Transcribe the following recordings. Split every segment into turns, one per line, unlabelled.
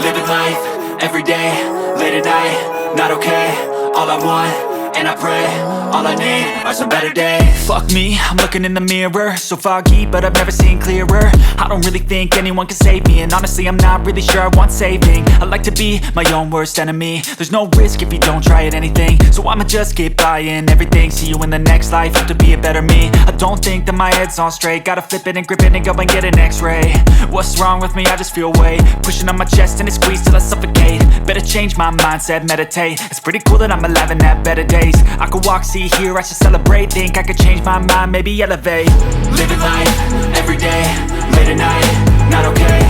Living life, everyday, late at night, not okay. All I want, and I pray, all I need are some better days.
Fuck me, I'm looking in the mirror, so foggy, but I've never seen clearer. I don't really think anyone can save me, and honestly I'm not really sure I want saving. I like to be my own worst enemy. There's no risk if you don't try at anything, so I'ma just keep buying everything. See you in the next life, have to be a better me. I don't think that my head's on straight, gotta flip it and grip it and go and get an x-ray. What's wrong with me? I just feel weight pushing on my chest and it squeezes till I suffocate. Better change my mindset, meditate. It's pretty cool that I'm alive and have better days. I could walk, see, hear, I should celebrate. Think I could change my mind, maybe elevate.
Living life, everyday, late at night, not okay.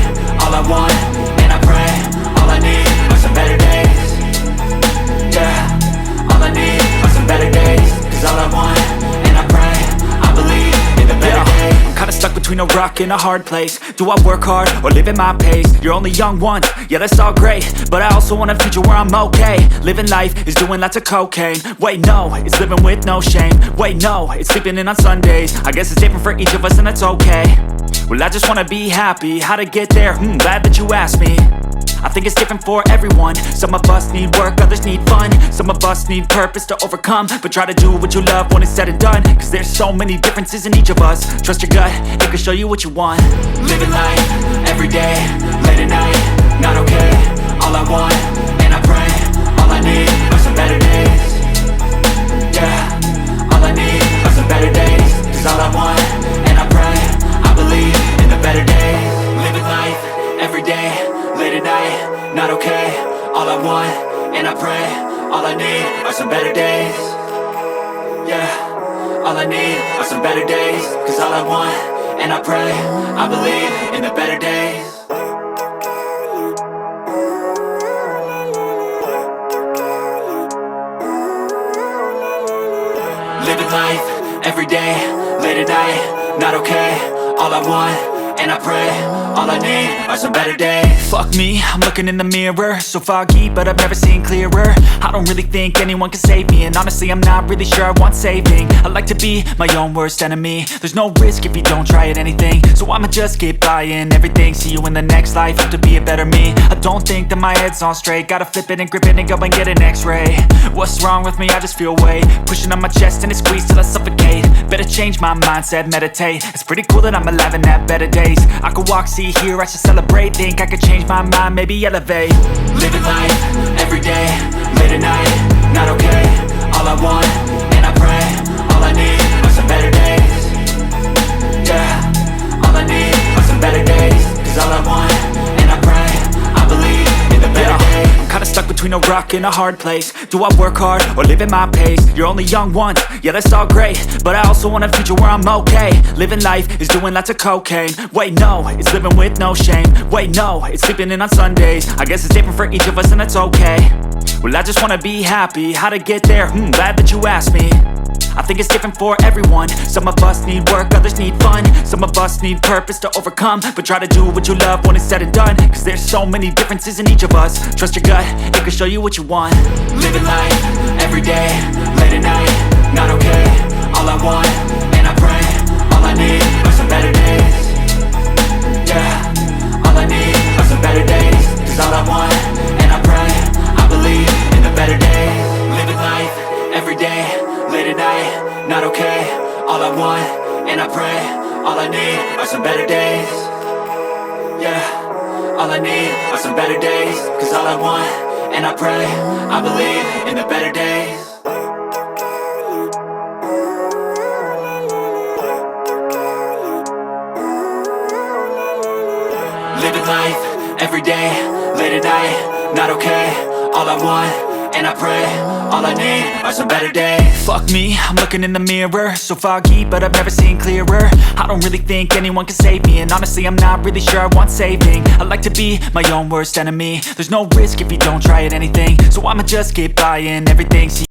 All I want, and I pray, all I need are some better days. Yeah, all I need are some better days. Cause all I want, and I pray, I believe in the better days.
I'm kinda stuck between a rock and a hard place. Do I work hard or live at my pace? You're only young once, yeah that's all great, but I also want a future where I'm okay. Living life is doing lots of cocaine. Wait no, it's living with no shame. Wait no, it's sleeping in on Sundays. I guess it's different for each of us and that's okay. Well I just wanna be happy, how to get there? Glad that you asked me. I think it's different for everyone. Some of us need work, others need fun. Some of us need purpose to overcome. But try to do what you love when it's said and done, cause there's so many differences in each of us. Trust your gut, it can show you what you want.
Living life, everyday, late at night, not okay. All I want, and I pray, all I need are some better days. Yeah, all I need are some better days. Cause all I want, and I pray, I believe in the better days. Living life, everyday, late at night, not okay. All I want, and I pray, all I need are some better days. Yeah, all I need are some better days. Cause all I want, and I pray, I believe in the better days. Living life, everyday, late at night, not okay. All I want, and I pray, all I need are some better days.
Fuck me, I'm looking in the mirror, so foggy, but I've never seen clearer. I don't really think anyone can save me, and honestly I'm not really sure I want saving. I like to be my own worst enemy. There's no risk if you don't try at anything, so I'ma just keep buying everything. See you in the next life, have to be a better me. I don't think that my head's on straight, gotta flip it and grip it and go and get an x-ray. What's wrong with me? I just feel weight pushing on my chest and it squeezes till I suffocate. Better change my mindset, meditate. It's pretty cool that I'm alive and have better days. I could walk, see, hear, I should celebrate. Think I could change my mind, maybe elevate.
Living life, everyday, late at night, not okay. All I want, and I pray, all I need are some better days. Yeah, all I need are some better days. Cause all I want, and I pray, I believe in the better days.
I'm kinda stuck between a rock and a hard place. Do I work hard or live at my pace? You're only young once, yeah that's all great, but I also want a future where I'm okay. Living life is doing lots of cocaine. Wait no, it's living with no shame. Wait no, it's sleeping in on Sundays. I guess it's different for each of us and that's okay. Well I just wanna be happy, how to get there? Glad that you asked me. I think it's different for everyone. Some of us need work, others need fun. Some of us need purpose to overcome. But try to do what you love when it's said and done, cause there's so many differences in each of us. Trust your gut, it can show you what you want.
Living life, everyday, late at night, not okay. All I want, and I pray, all I need are some better days. Yeah, all I need are some better days. Cause all I want, and I pray, I believe in the better days. Living life, everyday, late at night, not okay. All I want, and I pray, all I need are some better days. Yeah, all I need are some better days. Cause all I want, and I pray, I believe in the better days. Living life, everyday, late at night, not okay. All I want, and I pray, all I need are some better days.
Fuck me, I'm looking in the mirror, so foggy, but I've never seen clearer. I don't really think anyone can save me, and honestly I'm not really sure I want saving. I like to be my own worst enemy. There's no risk if you don't try at anything, so I'ma just keep buying everything. See